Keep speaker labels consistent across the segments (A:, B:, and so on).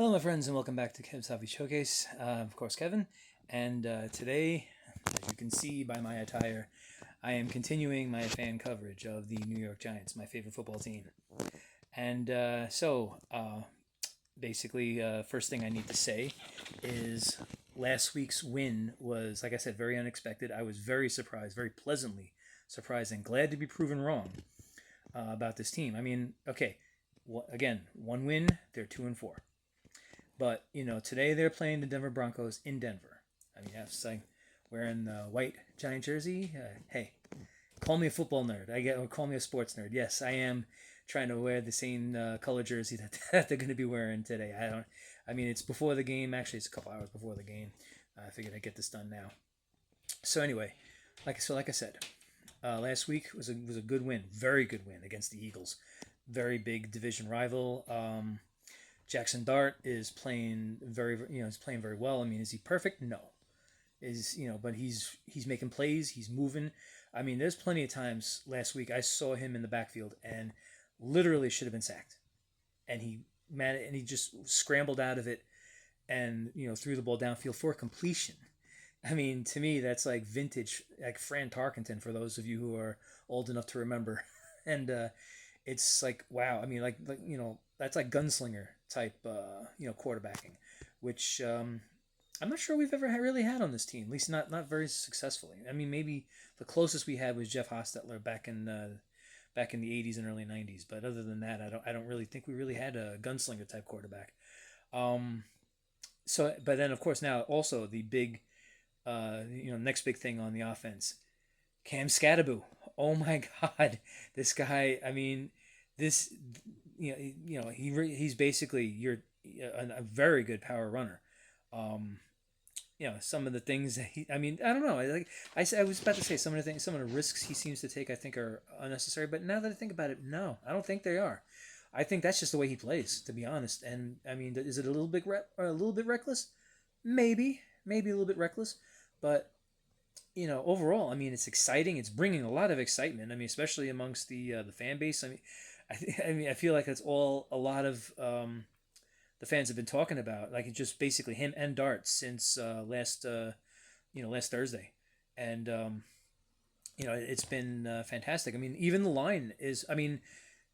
A: Hello, my friends, and welcome back to Kev's Hobby Showcase. Of course, Kevin. And today, as you can see by my attire, I am continuing my fan coverage of the New York Giants, my favorite football team. And basically, first thing I need to say is last week's win was, like I said, very unexpected. I was very surprised, very pleasantly surprised, and glad to be proven wrong about this team. I mean, okay, again, one win, they're 2-4. But today they're playing the Denver Broncos in Denver. I mean, that's like wearing the white Giant jersey. Hey, call me a football nerd. Or call me a sports nerd. Yes, I am trying to wear the same color jersey that they're going to be wearing today. I don't. I mean, it's before the game. Actually, it's a couple hours before the game. I figured I'd get this done now. So anyway, like I said, last week was a good win, very good win against the Eagles, very big division rival. Jackson Dart is playing he's playing very well. I mean, is he perfect? No. But he's making plays. He's moving. I mean, there's plenty of times last week I saw him in the backfield and literally should have been sacked, and he just scrambled out of it and threw the ball downfield for completion. I mean, to me, that's like vintage, like Fran Tarkenton for those of you who are old enough to remember, and it's like wow. I mean, that's like gunslinger type, quarterbacking, which I'm not sure we've ever really had on this team. At least not very successfully. I mean, maybe the closest we had was Jeff Hostetler back in the '80s and early '90s. But other than that, I don't really think we really had a gunslinger type quarterback. But then of course now also the big, next big thing on the offense, Cam Scatterboo. Oh my God, this guy. I mean, this he's basically a very good power runner. Um, some of the things that I mean, I don't know. I was about to say some of the things, some of the risks he seems to take, I think are unnecessary. But now that I think about it, no, I don't think they are. I think that's just the way he plays, to be honest. And I mean, is it a little bit reckless? Maybe a little bit reckless, but overall, I mean, it's exciting. It's bringing a lot of excitement. I mean, especially amongst the fan base. I mean, I feel like that's all a lot of the fans have been talking about. Like it's just basically him and Dart since last Thursday, and it's been fantastic. I mean, even the line is. I mean,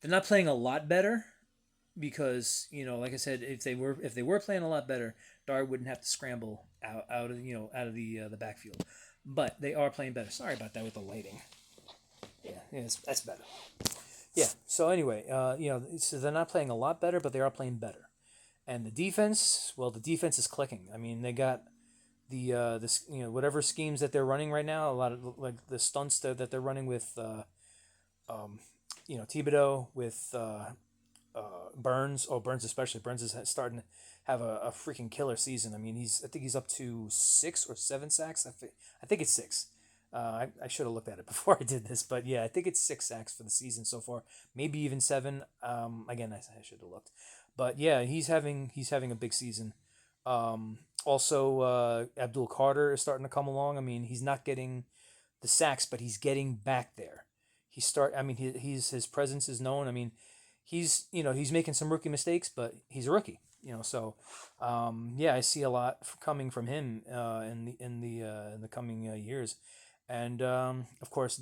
A: they're not playing a lot better because like I said, if they were playing a lot better, Dart wouldn't have to scramble out of the backfield. But they are playing better. Sorry about that with the lighting. Yeah, that's better. Yeah. So anyway, so they're not playing a lot better, but they are playing better. And the defense, well, the defense is clicking. I mean, they got this whatever schemes that they're running right now. A lot of like the stunts that they're running with, Thibodeau with Burns. Oh, Burns especially. Burns is starting to have a freaking killer season. I mean, I think he's up to 6 or 7 sacks. I think it's 6. I should have looked at it before I did this, but yeah, I think it's 6 sacks for the season so far, maybe even 7. Again, I should have looked, but yeah, he's having a big season. Also, Abdul Carter is starting to come along. I mean, he's not getting the sacks, but he's getting back there. I mean, his presence is known. I mean, he's making some rookie mistakes, but he's a rookie. So yeah, I see a lot coming from him in the coming years. And of course,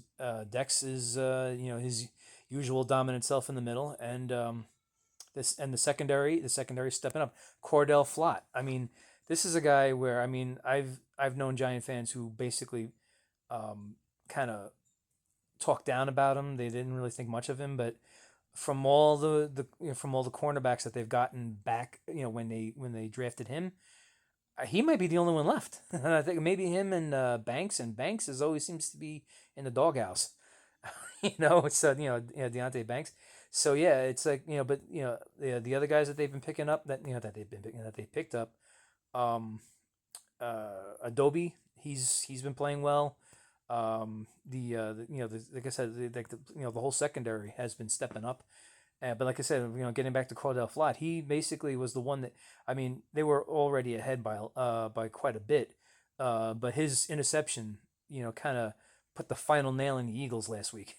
A: Dex is his usual dominant self in the middle, and the secondary stepping up. Cordell Flott. I mean, this is a guy where I mean I've known Giant fans who basically kind of talked down about him. They didn't really think much of him, but from all from all the cornerbacks that they've gotten back, when they drafted him, he might be the only one left. I think maybe him and Banks, and Banks always seems to be in the doghouse. So Deontay Banks. So yeah, it's like but the other guys that they've been picking up that they picked up, Adobe, he's been playing well. Like I said, the whole secondary has been stepping up. But like I said, getting back to Cordell Flott, he basically was the one that, I mean, they were already ahead by quite a bit, but his interception, kind of put the final nail in the Eagles last week.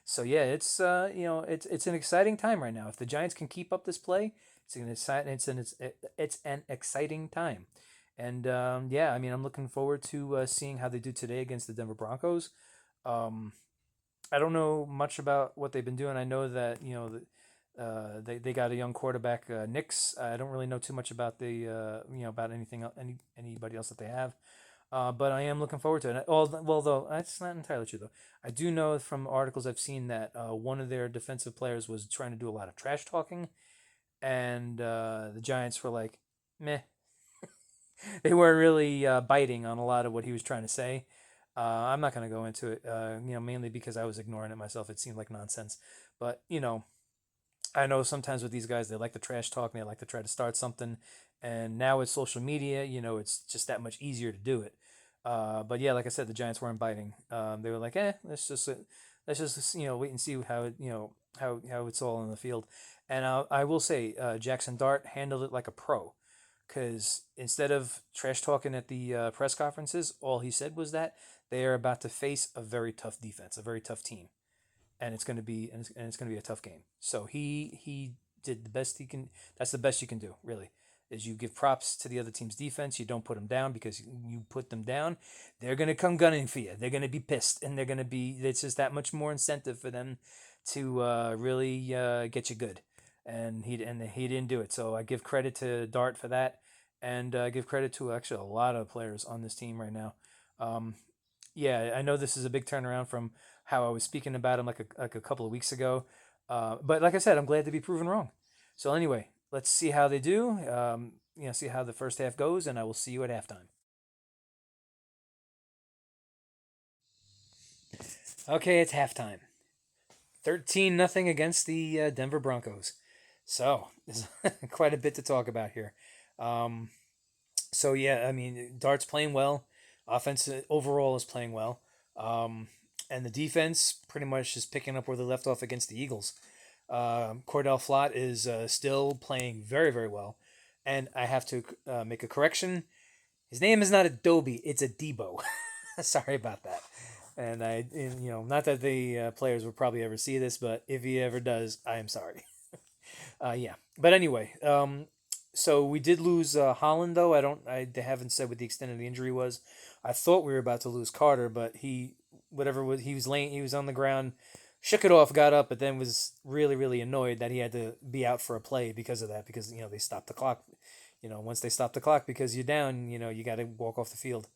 A: So yeah, it's an exciting time right now. If the Giants can keep up this play, It's an exciting time, and yeah, I mean, I'm looking forward to seeing how they do today against the Denver Broncos. Um, I don't know much about what they've been doing. I know that they got a young quarterback, Nix. I don't really know too much about about anybody else that they have. But I am looking forward to it. Well, though that's not entirely true. Though I do know from articles I've seen that one of their defensive players was trying to do a lot of trash talking, and the Giants were like, meh. They weren't really biting on a lot of what he was trying to say. I'm not going to go into it, mainly because I was ignoring it myself. It seemed like nonsense. But, I know sometimes with these guys, they like to trash talk and they like to try to start something. And now with social media, it's just that much easier to do it. But yeah, like I said, the Giants weren't biting. They were like, let's just wait and see how how it's all in the field. And I will say, Jackson Dart handled it like a pro, because instead of trash talking at the press conferences, all he said was that they are about to face a very tough defense, a very tough team, and it's going to be a tough game. So he did the best he can. That's the best you can do, really. Is you give props to the other team's defense. You don't put them down, because you put them down, they're going to come gunning for you. They're going to be pissed, and they're going to be. It's just that much more incentive for them to really get you good. And he didn't do it. So I give credit to Dart for that, and I give credit to actually a lot of players on this team right now. Um, yeah, I know this is a big turnaround from how I was speaking about him like a couple of weeks ago. But like I said, I'm glad to be proven wrong. So anyway, let's see how they do. See how the first half goes, and I will see you at halftime. Okay, it's halftime. 13-0 against the Denver Broncos. So there's quite a bit to talk about here. Um, so yeah, I mean, Dart's playing well. Offense overall is playing well. Um, and the defense pretty much is picking up where they left off against the Eagles. Cordell Flott is still playing very, very well. And I have to make a correction. His name is not Adobe, it's Adebo. Sorry about that. Not that the players will probably ever see this, but if he ever does, I am sorry. Yeah. But anyway, so we did lose Holland, though. I haven't said what the extent of the injury was. I thought we were about to lose Carter, but he was laying, he was on the ground, shook it off, got up, but then was really, really annoyed that he had to be out for a play because of that, because, they stopped the clock. Once they stop the clock because you're down, you got to walk off the field.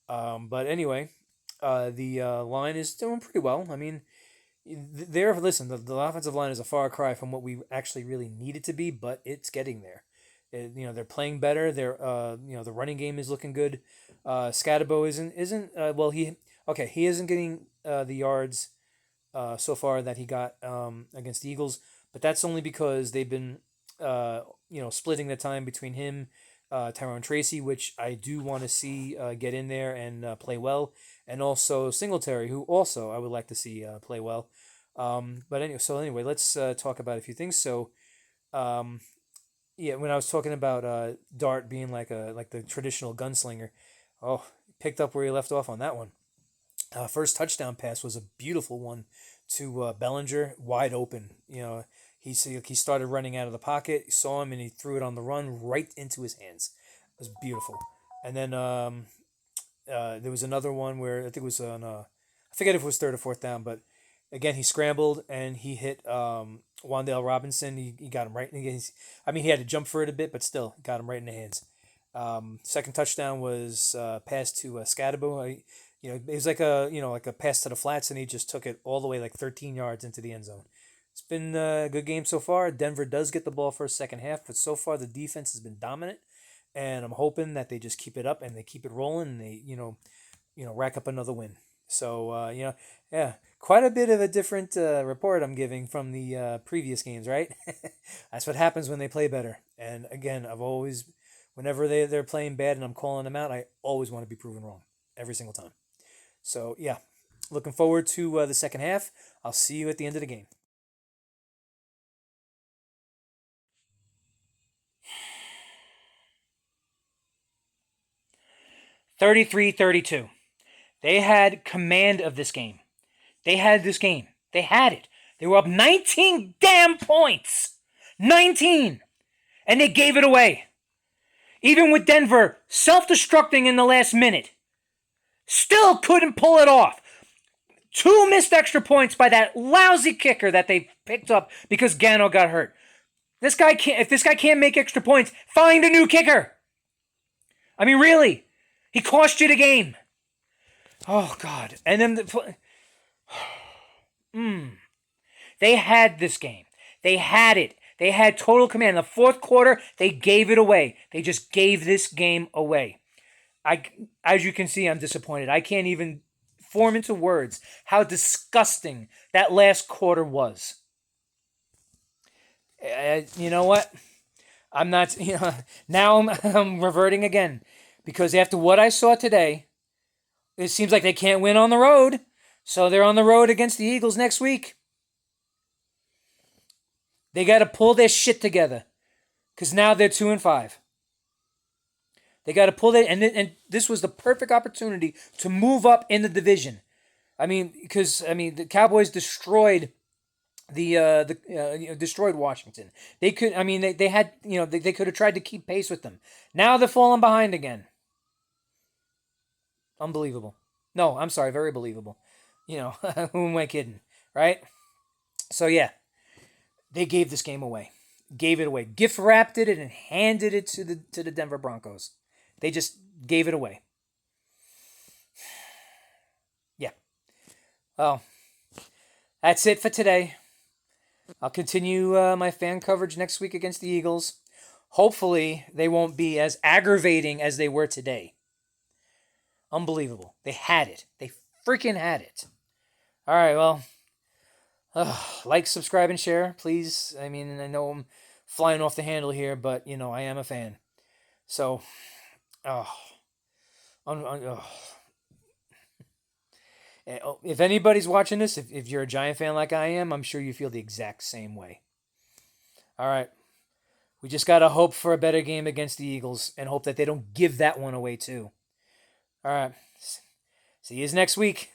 A: But anyway, the line is doing pretty well. I mean, the offensive line is a far cry from what we actually really need it to be, but it's getting there. They're playing better. The running game is looking good. Scatabo isn't well, he isn't getting the yards so far that he got against the Eagles, but that's only because they've been splitting the time between him, Tyrone Tracy, which I do want to see get in there and play well, and also Singletary, who also I would like to see play well. But anyway, let's talk about a few things. So, um, yeah, when I was talking about Dart being like the traditional gunslinger, oh, picked up where he left off on that one. First touchdown pass was a beautiful one to Bellinger, wide open. He started running out of the pocket, saw him, and he threw it on the run right into his hands. It was beautiful. And then there was another one where I think it was on I forget if it was third or fourth down, but again he scrambled and he hit Wandale Robinson. He got him right. I mean, he had to jump for it a bit, but still got him right in the hands. Second touchdown was passed to Scatabo. It was like a pass to the flats, and he just took it all the way like 13 yards into the end zone. It's been a good game so far. Denver does get the ball for a second half, but so far the defense has been dominant, and I'm hoping that they just keep it up and they keep it rolling, and they rack up another win. So yeah, quite a bit of a different report I'm giving from the previous games, right? That's what happens when they play better. And again, whenever they're playing bad and I'm calling them out, I always want to be proven wrong every single time. So yeah, looking forward to the second half. I'll see you at the end of the game. 33-32. They had command of this game. They had this game. They had it. They were up 19 damn points. 19. And they gave it away. Even with Denver self-destructing in the last minute. Still couldn't pull it off. 2 missed extra points by that lousy kicker that they picked up because Gano got hurt. This guy can't. If this guy can't make extra points, find a new kicker. I mean, really, he cost you the game. Oh God! And then they had this game. They had it. They had total command. In the fourth quarter, they gave it away. They just gave this game away. As you can see, I'm disappointed. I can't even form into words how disgusting that last quarter was. You know what? I'm not. Now I'm reverting again because after what I saw today, it seems like they can't win on the road. So they're on the road against the Eagles next week. They got to pull their shit together because now they're 2-5. They got to pull that, and this was the perfect opportunity to move up in the division. Because the Cowboys destroyed destroyed Washington. They could. They had. They could have tried to keep pace with them. Now they're falling behind again. Unbelievable. No, I'm sorry, very believable. Who am I kidding, right? So yeah, they gave this game away. Gave it away. Gift wrapped it and handed it to the Denver Broncos. They just gave it away. Yeah. Well, that's it for today. I'll continue my fan coverage next week against the Eagles. Hopefully, they won't be as aggravating as they were today. Unbelievable. They had it. They freaking had it. All right, well, like, subscribe, and share, please. I know I'm flying off the handle here, but, I am a fan. So, if anybody's watching this, if you're a Giant fan like I am, I'm sure you feel the exact same way. All right. We just got to hope for a better game against the Eagles and hope that they don't give that one away too. All right. See you next week.